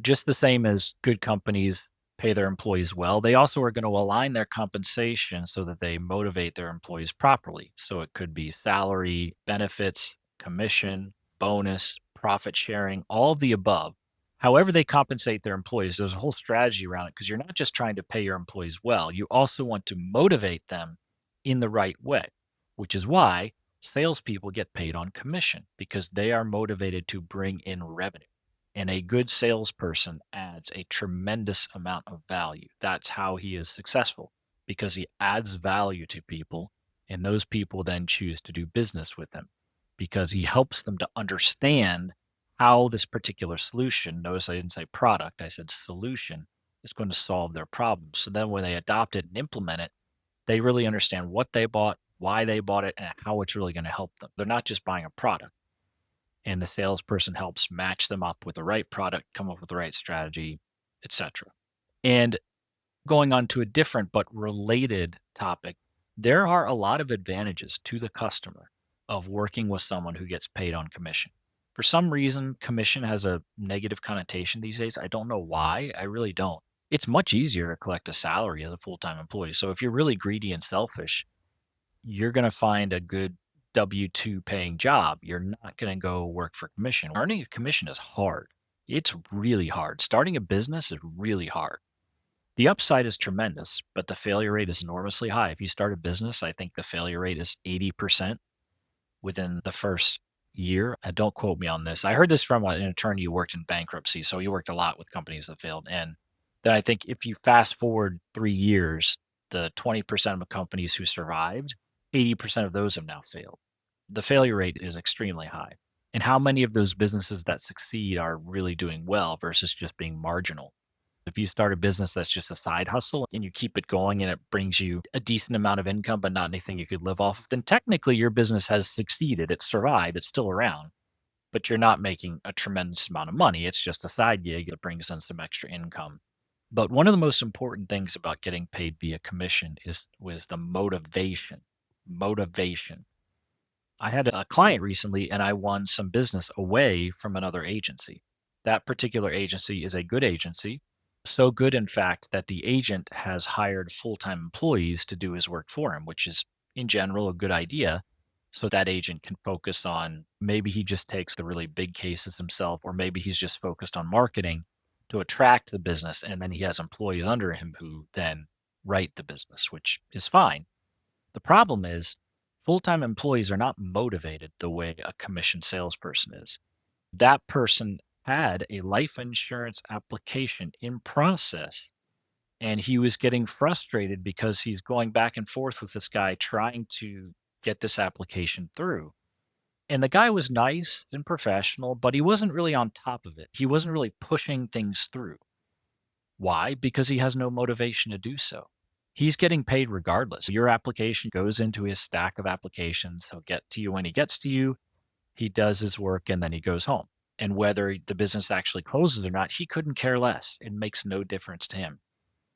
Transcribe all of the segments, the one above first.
Just the same as good companies pay their employees well, they also are going to align their compensation so that they motivate their employees properly. So it could be salary, benefits, commission, bonus, profit sharing, all of the above. However, they compensate their employees, there's a whole strategy around it because you're not just trying to pay your employees well, you also want to motivate them in the right way, which is why salespeople get paid on commission because they are motivated to bring in revenue. And a good salesperson adds a tremendous amount of value. That's how he is successful because he adds value to people, and those people then choose to do business with him because he helps them to understand how this particular solution, notice I didn't say product, I said solution, is going to solve their problem. So then when they adopt it and implement it, they really understand what they bought, why they bought it, and how it's really going to help them. They're not just buying a product, and the salesperson helps match them up with the right product, come up with the right strategy, etc. And going on to a different but related topic, there are a lot of advantages to the customer of working with someone who gets paid on commission. For some reason, commission has a negative connotation these days. I don't know why. I really don't. It's much easier to collect a salary as a full time employee. So if you're really greedy and selfish, you're going to find a good W-2 paying job. You're not going to go work for commission. Earning a commission is hard. It's really hard. Starting a business is really hard. The upside is tremendous, but the failure rate is enormously high. If you start a business, I think the failure rate is 80% within the first year. Don't quote me on this. I heard this from an attorney who worked in bankruptcy. So he worked a lot with companies that failed. And then I think if you fast forward 3 years, the 20% of companies who survived, 80% of those have now failed. The failure rate is extremely high. And how many of those businesses that succeed are really doing well versus just being marginal? If you start a business that's just a side hustle and you keep it going and it brings you a decent amount of income, but not anything you could live off of, then technically your business has succeeded. It's survived. It's still around, but you're not making a tremendous amount of money. It's just a side gig that brings in some extra income. But one of the most important things about getting paid via commission was the motivation. Motivation. I had a client recently and I won some business away from another agency. That particular agency is a good agency, so good, in fact, that the agent has hired full time employees to do his work for him, which is in general a good idea. So that agent can focus on maybe he just takes the really big cases himself, or maybe he's just focused on marketing to attract the business. And then he has employees under him who then write the business, which is fine. The problem is full-time employees are not motivated the way a commission salesperson is. That person had a life insurance application in process and he was getting frustrated because he's going back and forth with this guy trying to get this application through. And the guy was nice and professional, but he wasn't really on top of it. He wasn't really pushing things through. Why? Because he has no motivation to do so. He's getting paid regardless. Your application goes into his stack of applications. He'll get to you when he gets to you. He does his work and then he goes home. And whether the business actually closes or not, he couldn't care less. It makes no difference to him.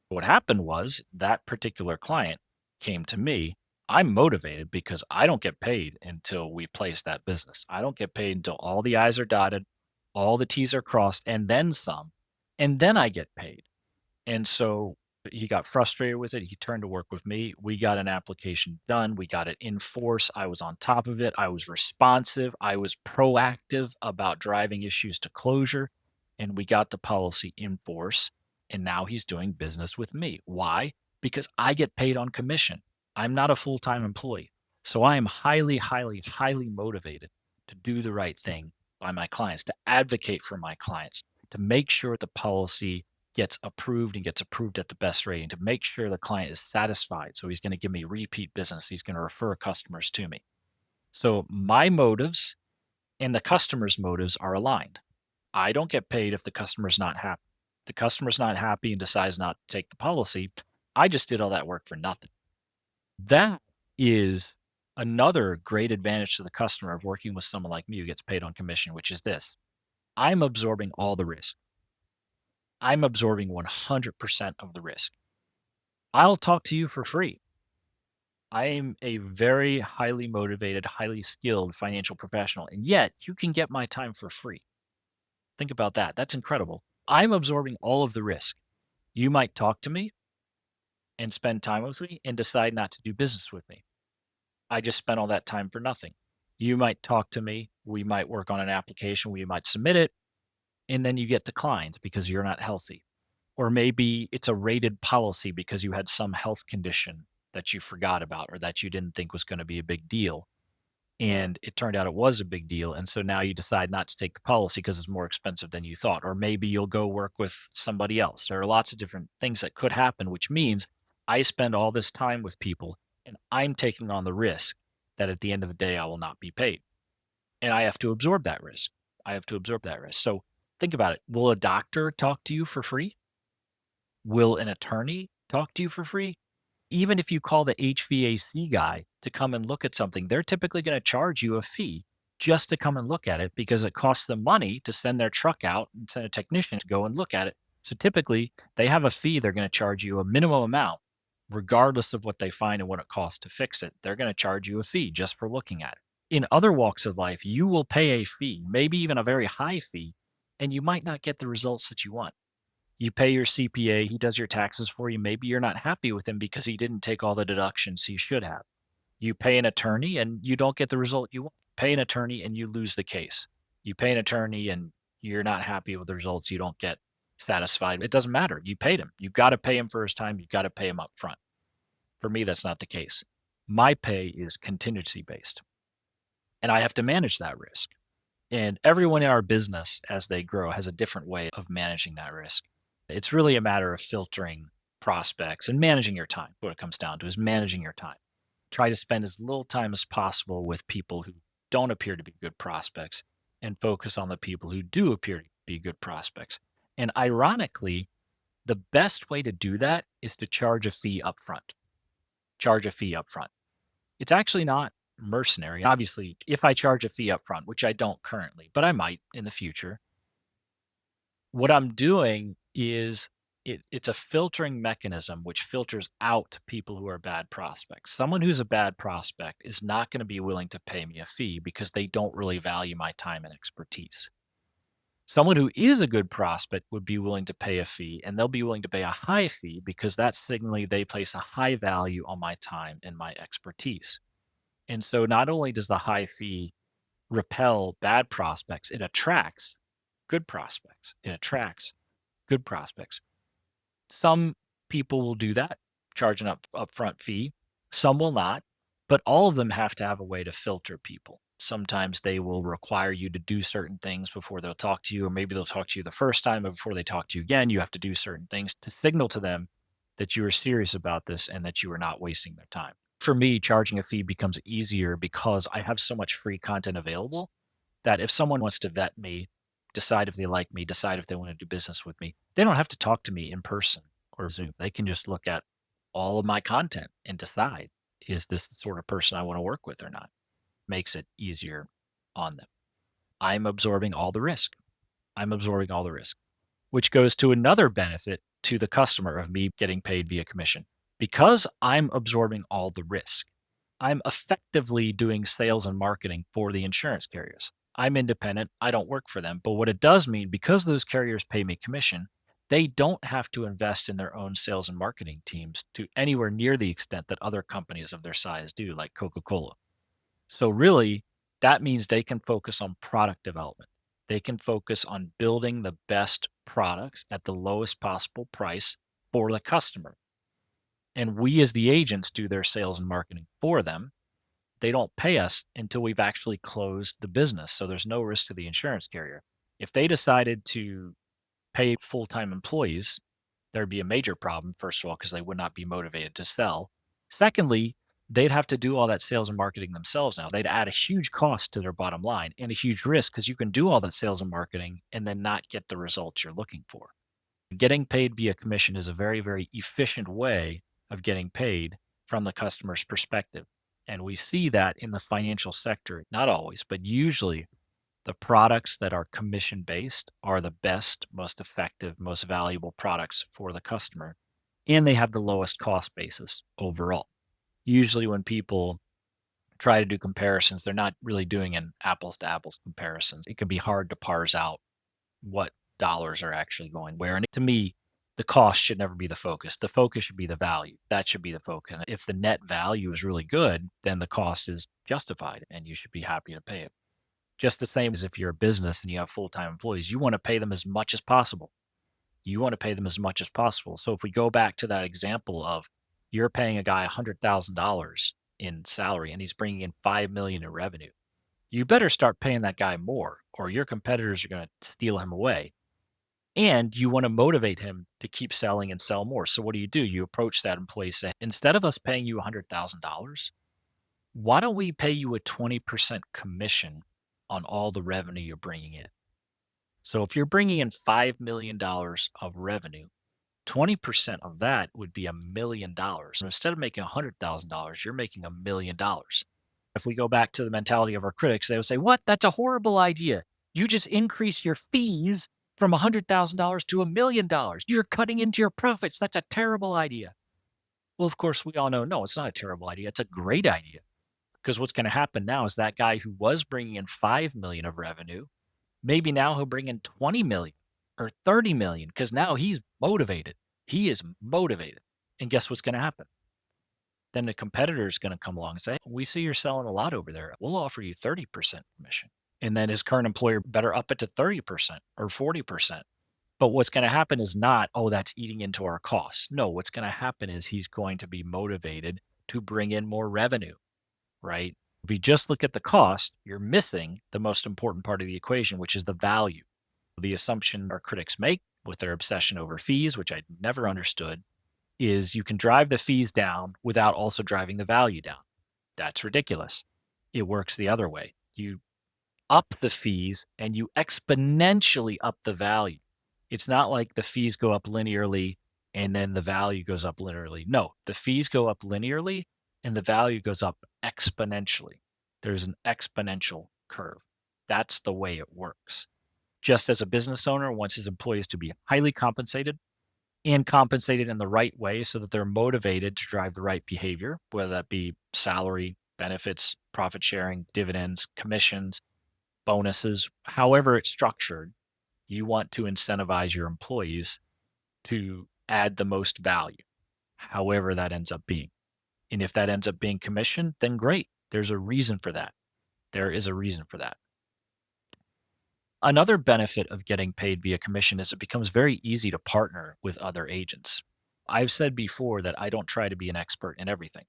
What happened was that particular client came to me. I'm motivated because I don't get paid until we place that business. I don't get paid until all the I's are dotted, all the T's are crossed, and then some. And then I get paid. And so he got frustrated with it. He turned to work with me. We got an application done. We got it in force. I was on top of it. I was responsive. I was proactive about driving issues to closure. And we got the policy in force. And now he's doing business with me. Why? Because I get paid on commission. I'm not a full time employee. So I am highly, highly, highly motivated to do the right thing by my clients, to advocate for my clients, to make sure the policy gets approved and gets approved at the best rate and to make sure the client is satisfied. So he's going to give me repeat business. He's going to refer customers to me. So my motives and the customer's motives are aligned. I don't get paid if the customer's not happy. The customer's not happy and decides not to take the policy. I just did all that work for nothing. That is another great advantage to the customer of working with someone like me who gets paid on commission, which is this. I'm absorbing all the risk. I'm absorbing 100% of the risk. I'll talk to you for free. I am a very highly motivated, highly skilled financial professional, and yet you can get my time for free. Think about that. That's incredible. I'm absorbing all of the risk. You might talk to me and spend time with me and decide not to do business with me. I just spent all that time for nothing. You might talk to me. We might work on an application. We might submit it. And then you get declines because you're not healthy. Or maybe it's a rated policy because you had some health condition that you forgot about or that you didn't think was going to be a big deal. And it turned out it was a big deal. And so now you decide not to take the policy because it's more expensive than you thought. Or maybe you'll go work with somebody else. There are lots of different things that could happen, which means I spend all this time with people and I'm taking on the risk that at the end of the day, I will not be paid. And I have to absorb that risk. I have to absorb that risk. So think about it. Will a doctor talk to you for free? Will an attorney talk to you for free? Even if you call the HVAC guy to come and look at something, they're typically going to charge you a fee just to come and look at it because it costs them money to send their truck out and send a technician to go and look at it. So typically, they have a fee they're going to charge you a minimum amount, regardless of what they find and what it costs to fix it. They're going to charge you a fee just for looking at it. In other walks of life, you will pay a fee, maybe even a very high fee, and you might not get the results that you want. You pay your CPA, he does your taxes for you. Maybe you're not happy with him because he didn't take all the deductions he should have. You pay an attorney and you don't get the result you want. Pay an attorney and you lose the case. You pay an attorney and you're not happy with the results, you don't get satisfied. It doesn't matter. You paid him. You've got to pay him for his time. You've got to pay him up front. For me, that's not the case. My pay is contingency based and I have to manage that risk. And everyone in our business, as they grow, has a different way of managing that risk. It's really a matter of filtering prospects and managing your time. What it comes down to is managing your time. Try to spend as little time as possible with people who don't appear to be good prospects and focus on the people who do appear to be good prospects. And ironically, the best way to do that is to charge a fee upfront. Charge a fee upfront. It's actually not mercenary. Obviously, if I charge a fee upfront, which I don't currently, but I might in the future, what I'm doing is it's a filtering mechanism which filters out people who are bad prospects. Someone who's a bad prospect is not going to be willing to pay me a fee because they don't really value my time and expertise. Someone who is a good prospect would be willing to pay a fee and they'll be willing to pay a high fee because that's signaling they place a high value on my time and my expertise. And so not only does the high fee repel bad prospects, it attracts good prospects. It attracts good prospects. Some people will do that, charge an upfront fee. Some will not, but all of them have to have a way to filter people. Sometimes they will require you to do certain things before they'll talk to you, or maybe they'll talk to you the first time, but before they talk to you again, you have to do certain things to signal to them that you are serious about this and that you are not wasting their time. For me, charging a fee becomes easier because I have so much free content available that if someone wants to vet me, decide if they like me, decide if they want to do business with me, they don't have to talk to me in person or Zoom. They can just look at all of my content and decide, is this the sort of person I want to work with or not? Makes it easier on them. I'm absorbing all the risk. I'm absorbing all the risk, which goes to another benefit to the customer of me getting paid via commission. Because I'm absorbing all the risk, I'm effectively doing sales and marketing for the insurance carriers. I'm independent. I don't work for them. But what it does mean, because those carriers pay me commission, they don't have to invest in their own sales and marketing teams to anywhere near the extent that other companies of their size do, like Coca-Cola. So really, that means they can focus on product development. They can focus on building the best products at the lowest possible price for the customer. And we as the agents do their sales and marketing for them. They don't pay us until we've actually closed the business. So there's no risk to the insurance carrier. If they decided to pay full-time employees, there'd be a major problem, first of all, because they would not be motivated to sell. Secondly, they'd have to do all that sales and marketing themselves now. They'd add a huge cost to their bottom line and a huge risk because you can do all that sales and marketing and then not get the results you're looking for. Getting paid via commission is a very, very efficient way of getting paid from the customer's perspective. And we see that in the financial sector, not always, but usually the products that are commission based are the best, most effective, most valuable products for the customer. And they have the lowest cost basis overall. Usually, when people try to do comparisons, they're not really doing an apples to apples comparisons. It can be hard to parse out what dollars are actually going where. And to me, the cost should never be the focus. The focus should be the value. That should be the focus. And if the net value is really good, then the cost is justified and you should be happy to pay it. Just the same as if you're a business and you have full-time employees, you want to pay them as much as possible. You want to pay them as much as possible. So if we go back to that example of you're paying a guy $100,000 in salary and he's bringing in 5 million in revenue, you better start paying that guy more or your competitors are going to steal him away. And you want to motivate him to keep selling and sell more. So what do? You approach that employee, say, instead of us paying you $100,000, why don't we pay you a 20% commission on all the revenue you're bringing in? So if you're bringing in $5 million of revenue, 20% of that would be $1 million. Instead of making $100,000, you're making $1 million. If we go back to the mentality of our critics, they would say, what? That's a horrible idea. You just increase your fees from $100,000 to $1 million. You're cutting into your profits. That's a terrible idea. Well, of course, we all know, no, it's not a terrible idea. It's a great idea. Because what's going to happen now is that guy who was bringing in 5 million of revenue, maybe now he'll bring in 20 million or 30 million because now he's motivated. He is motivated. And guess what's going to happen? Then the competitor is going to come along and say, we see you're selling a lot over there. We'll offer you 30% commission. And then his current employer better up it to 30% or 40%. But what's going to happen is not, oh, that's eating into our costs. No, what's going to happen is he's going to be motivated to bring in more revenue, right? If you just look at the cost, you're missing the most important part of the equation, which is the value. The assumption our critics make with their obsession over fees, which I never understood, is you can drive the fees down without also driving the value down. That's ridiculous. It works the other way. You up the fees and you exponentially up the value. It's not like the fees go up linearly and then the value goes up linearly. No, the fees go up linearly and the value goes up exponentially. There's an exponential curve. That's the way it works. Just as a business owner wants his employees to be highly compensated and compensated in the right way so that they're motivated to drive the right behavior, whether that be salary, benefits, profit sharing, dividends, commissions, bonuses, however it's structured, you want to incentivize your employees to add the most value, however that ends up being. And if that ends up being commission, then great. There's a reason for that. There is a reason for that. Another benefit of getting paid via commission is it becomes very easy to partner with other agents. I've said before that I don't try to be an expert in everything.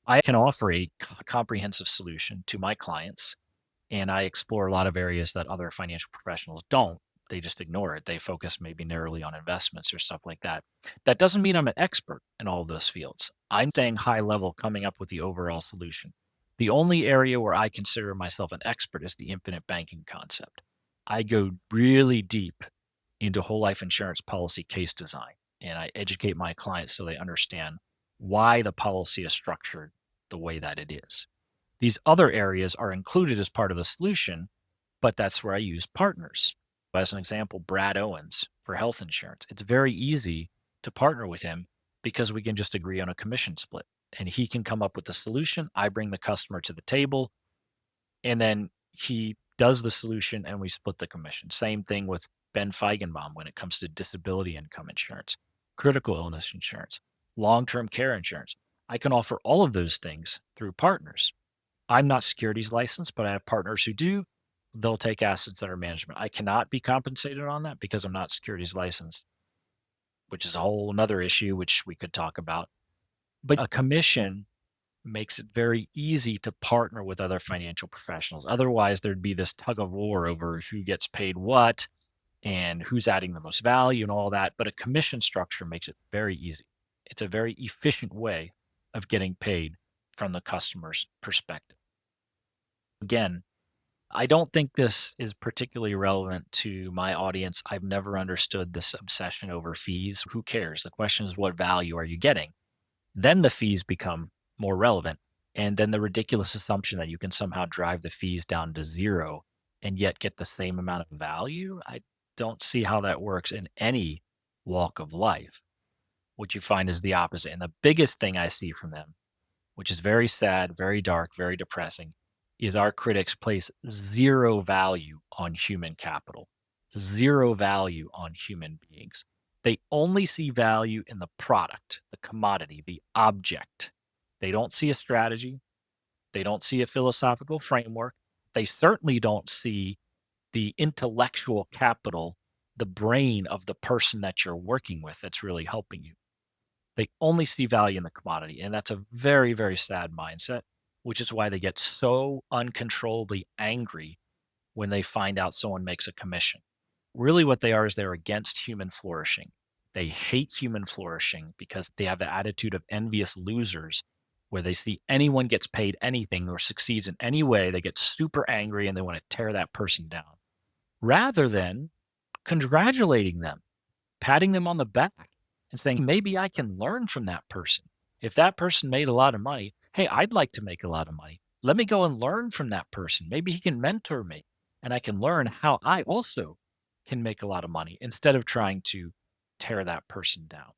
I can offer a comprehensive solution to my clients, and I explore a lot of areas that other financial professionals don't. They just ignore it. They focus maybe narrowly on investments or stuff like that. That doesn't mean I'm an expert in all of those fields. I'm staying high level, coming up with the overall solution. The only area where I consider myself an expert is the infinite banking concept. I go really deep into whole life insurance policy case design, and I educate my clients so they understand why the policy is structured the way that it is. These other areas are included as part of the solution, but that's where I use partners. As an example, Brad Owens for health insurance. It's very easy to partner with him because we can just agree on a commission split and he can come up with the solution. I bring the customer to the table and then he does the solution and we split the commission. Same thing with Ben Feigenbaum when it comes to disability income insurance, critical illness insurance, long-term care insurance. I can offer all of those things through partners. I'm not securities licensed, but I have partners who do. They'll take assets under management. I cannot be compensated on that because I'm not securities licensed, which is a whole nother issue, which we could talk about. But a commission makes it very easy to partner with other financial professionals. Otherwise, there'd be this tug of war over who gets paid what and who's adding the most value and all that. But a commission structure makes it very easy. It's a very efficient way of getting paid from the customer's perspective. Again, I don't think this is particularly relevant to my audience. I've never understood this obsession over fees. Who cares? The question is, what value are you getting? Then the fees become more relevant. And then the ridiculous assumption that you can somehow drive the fees down to zero and yet get the same amount of value. I don't see how that works in any walk of life. What you find is the opposite. And the biggest thing I see from them, which is very sad, very dark, very depressing, is our critics place zero value on human capital. zero value on human beings. They only see value in the product, the commodity, the object. They don't see a strategy. They don't see a philosophical framework. They certainly don't see the intellectual capital, the brain of the person that you're working with that's really helping you. They only see value in the commodity. And that's a very, very sad mindset, which is why they get so uncontrollably angry when they find out someone makes a commission. Really, what they are is they're against human flourishing. They hate human flourishing because they have the attitude of envious losers where they see anyone gets paid anything or succeeds in any way, they get super angry and they want to tear that person down rather than congratulating them, patting them on the back and saying, maybe I can learn from that person. If that person made a lot of money, hey, I'd like to make a lot of money. Let me go and learn from that person. Maybe he can mentor me and I can learn how I also can make a lot of money instead of trying to tear that person down.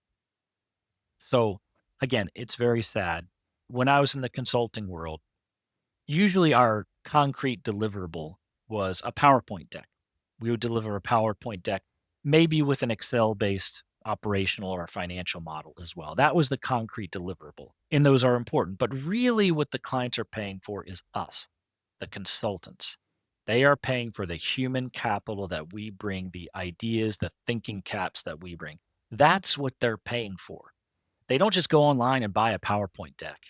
So, again, it's very sad. When I was in the consulting world, usually our concrete deliverable was a PowerPoint deck. We would deliver a PowerPoint deck, maybe with an Excel based operational or financial model as well. That was the concrete deliverable. And those are important. But really, what the clients are paying for is us, the consultants. They are paying for the human capital that we bring, the ideas, the thinking caps that we bring. That's what they're paying for. They don't just go online and buy a PowerPoint deck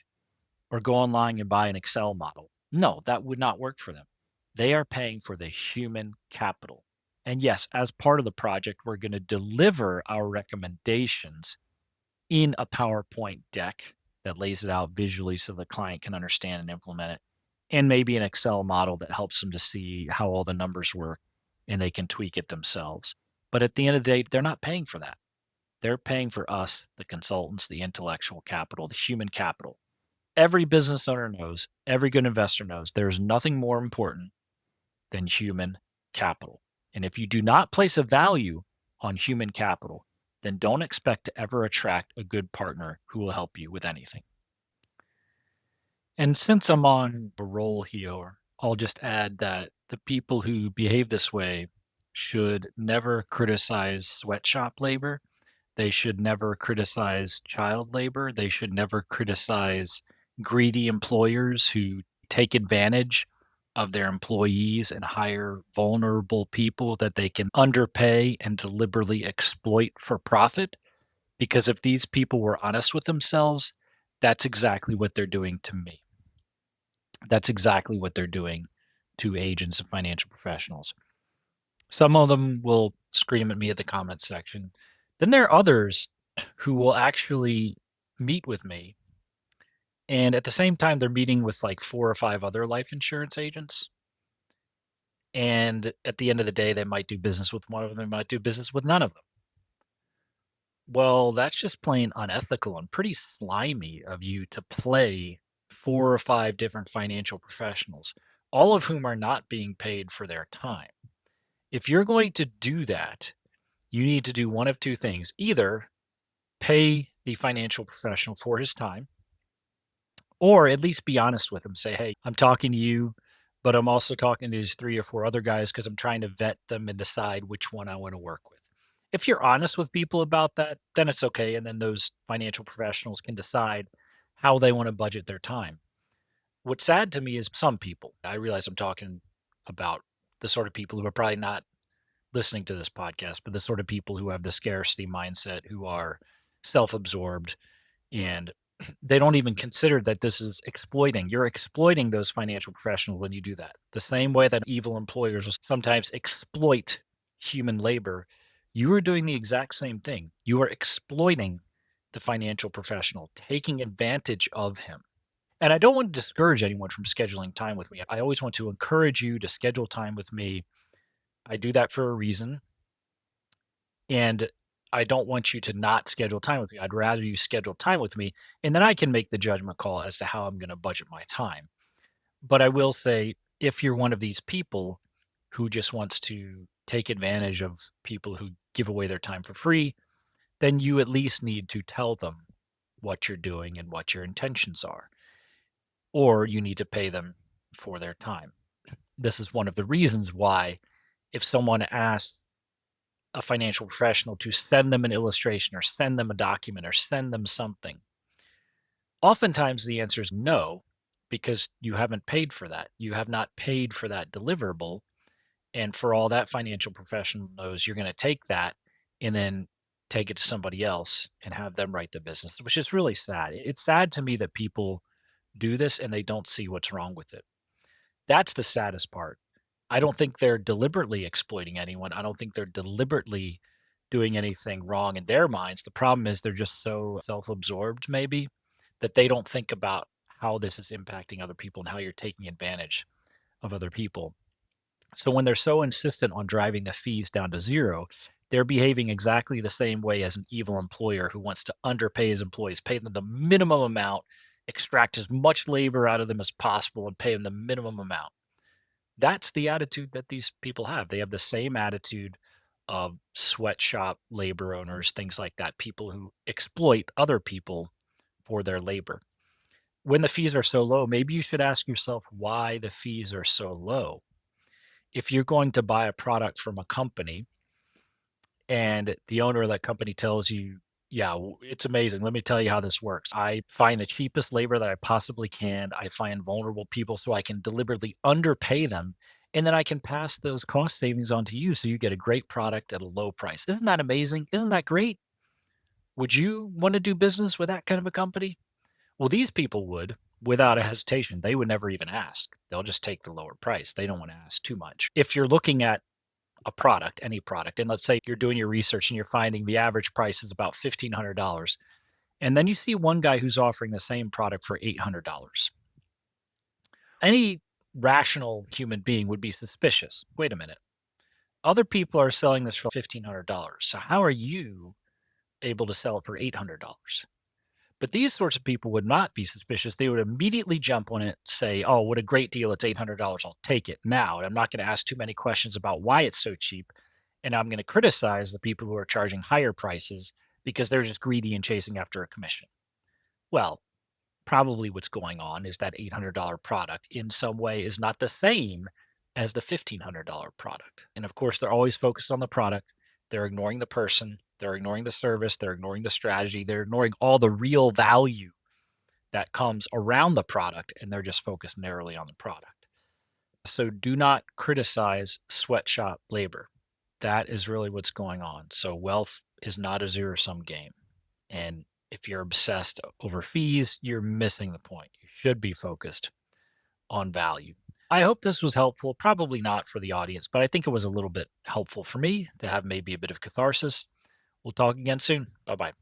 or go online and buy an Excel model. No, that would not work for them. They are paying for the human capital. And yes, as part of the project, we're going to deliver our recommendations in a PowerPoint deck that lays it out visually so the client can understand and implement it, and maybe an Excel model that helps them to see how all the numbers work and they can tweak it themselves. But at the end of the day, they're not paying for that. They're paying for us, the consultants, the intellectual capital, the human capital. Every business owner knows, every good investor knows, there's nothing more important than human capital. And if you do not place a value on human capital, then don't expect to ever attract a good partner who will help you with anything. And since I'm on a roll here, I'll just add that the people who behave this way should never criticize sweatshop labor. They should never criticize child labor. They should never criticize greedy employers who take advantage of their employees and hire vulnerable people that they can underpay and deliberately exploit for profit. Because if these people were honest with themselves, that's exactly what they're doing to me. That's exactly what they're doing to agents and financial professionals. Some of them will scream at me at the comments section. Then there are others who will actually meet with me. And at the same time, they're meeting with like 4 or 5 other life insurance agents. And at the end of the day, they might do business with one of them, they might do business with none of them. Well, that's just plain unethical and pretty slimy of you to play 4 or 5 different financial professionals, all of whom are not being paid for their time. If you're going to do that, you need to do one of two things. Either pay the financial professional for his time, or at least be honest with him. Say, hey, I'm talking to you, but I'm also talking to these 3 or 4 other guys because I'm trying to vet them and decide which one I want to work with. If you're honest with people about that, then it's okay. And then those financial professionals can decide how they want to budget their time. What's sad to me is some people, I realize I'm talking about the sort of people who are probably not listening to this podcast, but the sort of people who have the scarcity mindset, who are self absorbed, and they don't even consider that this is exploiting. You're exploiting those financial professionals when you do that. The same way that evil employers will sometimes exploit human labor, you are doing the exact same thing. You are exploiting the financial professional, taking advantage of him. And I don't want to discourage anyone from scheduling time with me. I always want to encourage you to schedule time with me. I do that for a reason. And I don't want you to not schedule time with me. I'd rather you schedule time with me, and then I can make the judgment call as to how I'm going to budget my time. But I will say, if you're one of these people who just wants to take advantage of people who give away their time for free, then you at least need to tell them what you're doing and what your intentions are, or you need to pay them for their time. This is one of the reasons why, if someone asks, a financial professional to send them an illustration or send them a document or send them something? Oftentimes the answer is no, because you haven't paid for that. You have not paid for that deliverable. And for all that financial professional knows, you're going to take that and then take it to somebody else and have them write the business, which is really sad. It's sad to me that people do this and they don't see what's wrong with it. That's the saddest part. I don't think they're deliberately exploiting anyone. I don't think they're deliberately doing anything wrong in their minds. The problem is they're just so self absorbed, maybe, that they don't think about how this is impacting other people and how you're taking advantage of other people. So when they're so insistent on driving the fees down to zero, they're behaving exactly the same way as an evil employer who wants to underpay his employees, pay them the minimum amount, extract as much labor out of them as possible, and pay them the minimum amount. That's the attitude that these people have. They have the same attitude of sweatshop labor owners, things like that, people who exploit other people for their labor. When the fees are so low, maybe you should ask yourself why the fees are so low. If you're going to buy a product from a company and the owner of that company tells you, yeah, it's amazing. Let me tell you how this works. I find the cheapest labor that I possibly can. I find vulnerable people so I can deliberately underpay them. And then I can pass those cost savings on to you so you get a great product at a low price. Isn't that amazing? Isn't that great? Would you want to do business with that kind of a company? Well, these people would without a hesitation. They would never even ask. They'll just take the lower price. They don't want to ask too much. If you're looking at a product, any product, and let's say you're doing your research and you're finding the average price is about $1,500, and then you see one guy who's offering the same product for $800. Any rational human being would be suspicious. Wait a minute. Other people are selling this for $1,500. So how are you able to sell it for $800? But these sorts of people would not be suspicious. They would immediately jump on it, say, oh, what a great deal. It's $800. I'll take it now. And I'm not going to ask too many questions about why it's so cheap. And I'm going to criticize the people who are charging higher prices because they're just greedy and chasing after a commission. Well, probably what's going on is that $800 product in some way is not the same as the $1,500 product. And of course, they're always focused on the product. They're ignoring the person. They're ignoring the service. They're ignoring the strategy. They're ignoring all the real value that comes around the product, and they're just focused narrowly on the product. So do not criticize sweatshop labor. That is really what's going on. So wealth is not a zero sum game. And if you're obsessed over fees, you're missing the point. You should be focused on value. I hope this was helpful. Probably not for the audience, but I think it was a little bit helpful for me to have maybe a bit of catharsis. We'll talk again soon. Bye bye.